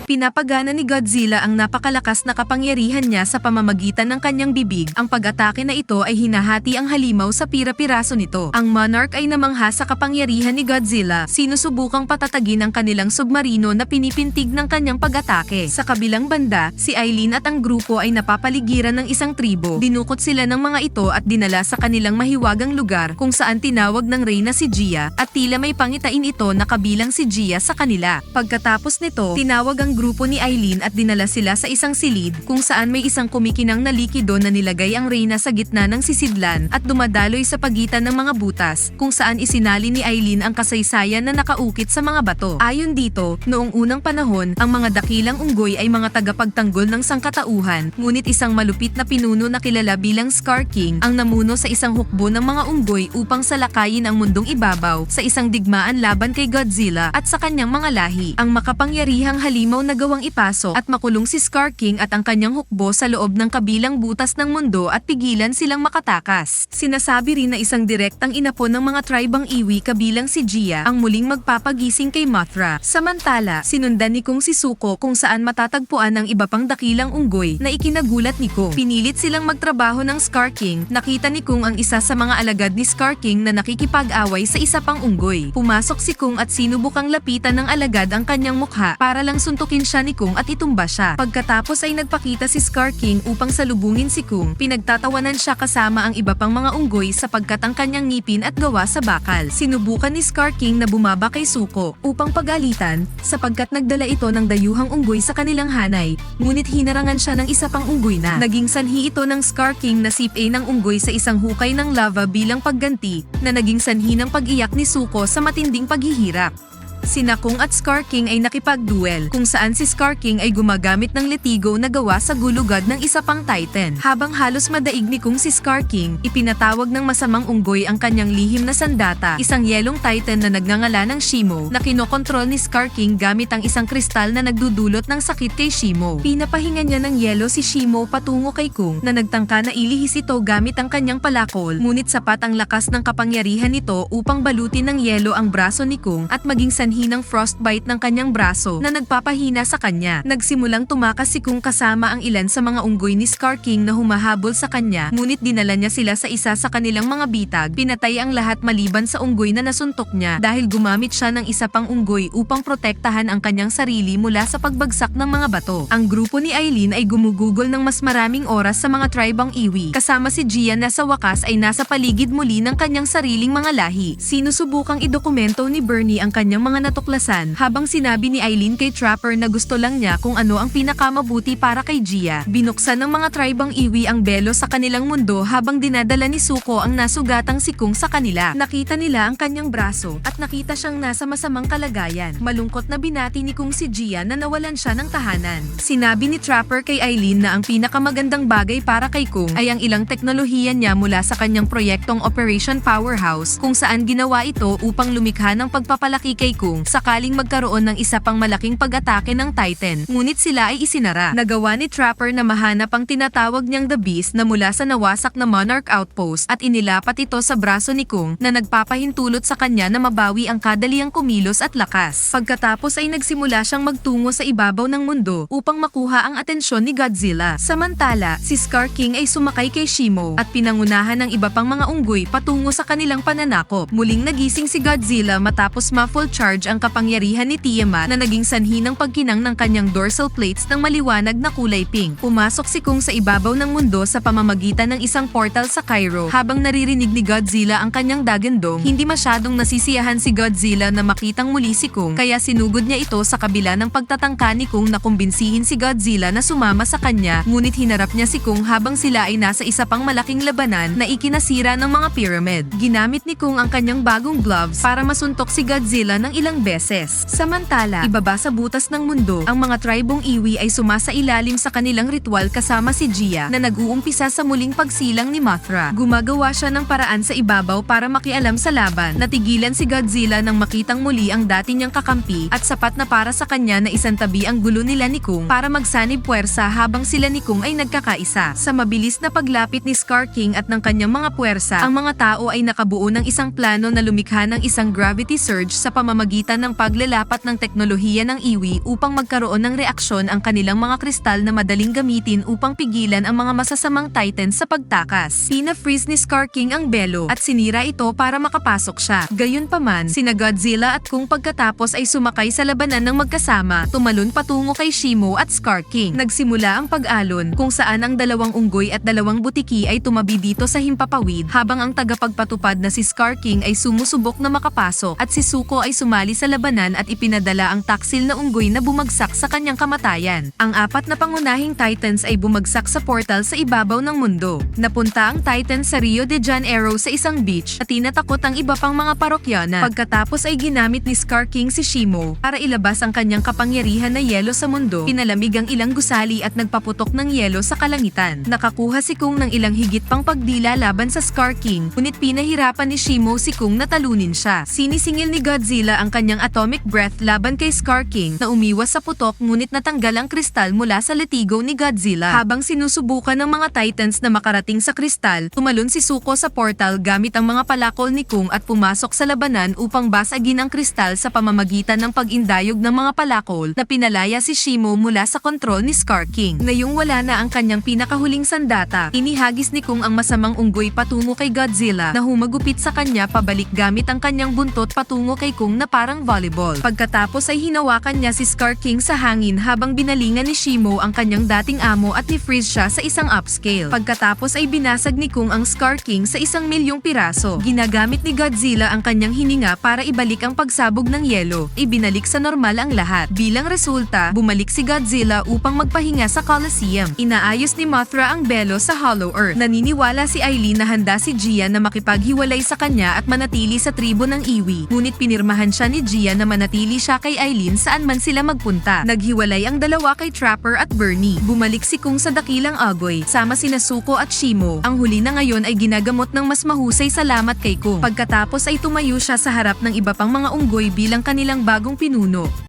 Pinapagana ni Godzilla ang napakalakas na kapangyarihan niya sa pamamagitan ng kanyang bibig. Ang pag-atake na ito ay hinahati ang halimaw sa pira-piraso nito. Ang Monarch ay namangha sa kapangyarihan ni Godzilla. Sinusubukang patatagin ang kanilang submarino na pinipintig ng kanyang pag-atake. Sa kabilang banda, si Aileen at ang grupo ay napapaligiran ng isang tribo. Dinukot sila ng mga ito at dinala sa kanilang mahiwagang lugar kung saan tinawag ng reyna si Gia at tila may pangitain ito na kabilang si Gia sa kanila. Pagkatapos nito, tinawag ang grupo ni Aileen at dinala sila sa isang silid kung saan may isang kumikinang na likido na nilagay ang reyna sa gitna ng sisidlan at dumadaloy sa pagitan ng mga butas kung saan isinali ni Aileen ang kasaysayan na nakaukit sa mga bato. Ayon dito, noong unang panahon, ang mga dakilang unggoy ay mga tagapagtanggol ng sangkatauhan, ngunit isang malupit na pinuno na kilala bilang Scar King ang namuno sa isang hukbo ng mga unggoy upang salakayin ang mundong ibabaw sa isang digmaan laban kay Godzilla at sa kanyang mga lahi. Ang makapangyarihang halimaw na gawang ipasok at makulong si Scar King at ang kanyang hukbo sa loob ng kabilang butas ng mundo at pigilan silang makatakas. Sinasabi rin na isang direktang inapo ng mga tribang iwi kabilang si Gia ang muling magpapagising kay Mothra. Samantala, sinundan ni Kung si Zuko kung saan matatagpuan ang iba pang dakilang unggoy na ikinagulat ni Kung. Pinilit silang magtrabaho ng Scar King. Nakita ni Kung ang isa sa mga alagad ni Scar King na nakikipag-away sa isa pang unggoy. Pumasok si Kung at sinubukang lapitan ng alagad ang kanyang mukha para lang suntukin siya ni Kung at itumba siya. Pagkatapos ay nagpakita si Scar King upang salubungin si Kung. Pinagtatawanan siya kasama ang iba pang mga unggoy sapagkat ang kanyang ngipin at gawa sa bakal. Sinubukan ni Scar King na bumaba kay Zuko upang pagalitan sapagkat nagdala ito ng dayuhang unggoy sa kanilang hanay, ngunit hinarangan siya ng isa pang unggoy na. Naging sanhi ito ng Scar King na sipa ng unggoy sa isang hukay ng lava bilang pagganti na naging sanhi ng pag-iyak ni Zuko sa matinding paghihirap. Sina Kung at Scar King ay nakipag-duel kung saan si Scar King ay gumagamit ng letigo na gawa sa gulugad ng isa pang Titan. Habang halos madaig ni Kung si Scar King, ipinatawag ng masamang unggoy ang kanyang lihim na sandata, isang yelong Titan na nagngangalan ng Shimo na kinokontrol ni Scar King gamit ang isang kristal na nagdudulot ng sakit kay Shimo. Pinapahinga niya ng yelo si Shimo patungo kay Kung na nagtangka na ilihis ito gamit ang kanyang palakol, ngunit sapat ang lakas ng kapangyarihan nito upang balutin ng yelo ang braso ni Kung at maging sanhi ng frostbite ng kanyang braso na nagpapahina sa kanya. Nagsimulang tumakas si Kung kasama ang ilan sa mga unggoy ni Scar King na humahabol sa kanya, ngunit dinala niya sila sa isa sa kanilang mga bitag. Pinatay ang lahat maliban sa unggoy na nasuntok niya dahil gumamit siya ng isa pang unggoy upang protektahan ang kanyang sarili mula sa pagbagsak ng mga bato. Ang grupo ni Aileen ay gumugugol ng mas maraming oras sa mga tribang iwi. Kasama si Gia na sa wakas ay nasa paligid muli ng kanyang sariling mga lahi. Sinusubukang idokumento ni Bernie ang kanyang mga natuklasan habang sinabi ni Aileen kay Trapper na gusto lang niya kung ano ang pinakamabuti para kay Gia. Binuksan ng mga tribang iwi ang belo sa kanilang mundo habang dinadala ni Zuko ang nasugatang si Kung sa kanila. Nakita nila ang kanyang braso at nakita siyang nasa masamang kalagayan. Malungkot na binati ni Kung si Gia na nawalan siya ng tahanan. Sinabi ni Trapper kay Aileen na ang pinakamagandang bagay para kay Kung ay ang ilang teknolohiya niya mula sa kanyang proyektong Operation Powerhouse kung saan ginawa ito upang lumikha ng pagpapalaki kay Kung sakaling magkaroon ng isa pang malaking pag-atake ng Titan, ngunit sila ay isinara. Nagawa ni Trapper na mahanap ang tinatawag niyang The Beast na mula sa nawasak na Monarch Outpost at inilapat ito sa braso ni Kung na nagpapahintulot sa kanya na mabawi ang kadaliang kumilos at lakas. Pagkatapos ay nagsimula siyang magtungo sa ibabaw ng mundo upang makuha ang atensyon ni Godzilla. Samantala, si Scar King ay sumakay kay Shimo at pinangunahan ng iba pang mga unggoy patungo sa kanilang pananakop. Muling nagising si Godzilla matapos ma-full charge ang kapangyarihan ni Tiamat na naging sanhi ng pagkinang ng kanyang dorsal plates ng maliwanag na kulay pink. Pumasok si Kung sa ibabaw ng mundo sa pamamagitan ng isang portal sa Cairo. Habang naririnig ni Godzilla ang kanyang dagandong, hindi masyadong nasisiyahan si Godzilla na makitang muli si Kung, kaya sinugod niya ito sa kabila ng pagtatangka ni Kung na kumbinsihin si Godzilla na sumama sa kanya, ngunit hinarap niya si Kung habang sila ay nasa isa pang malaking labanan na ikinasira ng mga pyramid. Ginamit ni Kung ang kanyang bagong gloves para masuntok si Godzilla ng ilang beses. Samantala, ibaba sa butas ng mundo, ang mga tribong iwi ay sumasailalim sa kanilang ritual kasama si Gia na nag-uumpisa sa muling pagsilang ni Mothra. Gumagawa siya ng paraan sa ibabaw para makialam sa laban. Natigilan si Godzilla nang makitang muli ang dati niyang kakampi at sapat na para sa kanya na isantabi ang gulo nila ni Kung para magsanib puwersa habang sila ni Kung ay nagkakaisa. Sa mabilis na paglapit ni Scar King at ng kanyang mga puwersa, ang mga tao ay nakabuo ng isang plano na lumikha ng isang gravity surge sa pamamagitan pamamagitan ng paglalapat ng teknolohiya ng iwi upang magkaroon ng reaksyon ang kanilang mga kristal na madaling gamitin upang pigilan ang mga masasamang Titans sa pagtakas. Pina-freeze ni Scar King ang Belo at sinira ito para makapasok siya. Gayunpaman, sina Godzilla at Kung pagkatapos ay sumakay sa labanan ng magkasama, tumalon patungo kay Shimo at Scar King. Nagsimula ang pag-alon kung saan ang dalawang unggoy at dalawang butiki ay tumabi dito sa himpapawid habang ang tagapagpatupad na si Scar King ay sumusubok na makapasok at si Zuko ay sumali sa labanan at ipinadala ang taksil na unggoy na bumagsak sa kanyang kamatayan. Ang apat na pangunahing Titans ay bumagsak sa portal sa ibabaw ng mundo. Napunta ang Titans sa Rio de Janeiro sa isang beach at tinatakot ang iba pang mga parokyana. Pagkatapos ay ginamit ni Scar King si Shimo para ilabas ang kanyang kapangyarihan na yelo sa mundo. Pinalamig ang ilang gusali at nagpaputok ng yelo sa kalangitan. Nakakuha si Kung ng ilang higit pang pagdila laban sa Scar King, ngunit pinahirapan ni Shimo si Kung na talunin siya. Sinisingil ni Godzilla ang kanyang atomic breath laban kay Scar King na umiwas sa putok ngunit natanggal ang kristal mula sa letigo ni Godzilla. Habang sinusubukan ng mga Titans na makarating sa kristal, tumalon si Zuko sa portal gamit ang mga palakol ni Kung at pumasok sa labanan upang basagin ang kristal sa pamamagitan ng pag-indayog ng mga palakol na pinalaya si Shimo mula sa kontrol ni Scar King. Ngayong wala na ang kanyang pinakahuling sandata, inihagis ni Kung ang masamang unggoy patungo kay Godzilla na humagupit sa kanya pabalik gamit ang kanyang buntot patungo kay Kung na parang volleyball. Pagkatapos ay hinawakan niya si Scar King sa hangin habang binalingan ni Shimo ang kanyang dating amo at ni-freeze siya sa isang upscale. Pagkatapos ay binasag ni Kung ang Scar King sa 1,000,000 piraso. Ginagamit ni Godzilla ang kanyang hininga para ibalik ang pagsabog ng yelo. Ibinalik sa normal ang lahat. Bilang resulta, bumalik si Godzilla upang magpahinga sa Coliseum. Inaayos ni Mothra ang Belo sa Hollow Earth. Naniniwala si Aileen na handa si Gian na makipaghiwalay sa kanya at manatili sa tribo ng Iwi. Ngunit pinirmahan siya ni Gian na manatili siya kay Aileen saan man sila magpunta. Naghiwalay ang dalawa kay Trapper at Bernie. Bumalik si Kung sa dakilang agoy, sama sina Zuko at Shimo. Ang huli na ngayon ay ginagamot ng mas mahusay salamat kay Kung. Pagkatapos ay tumayo siya sa harap ng iba pang mga unggoy bilang kanilang bagong pinuno.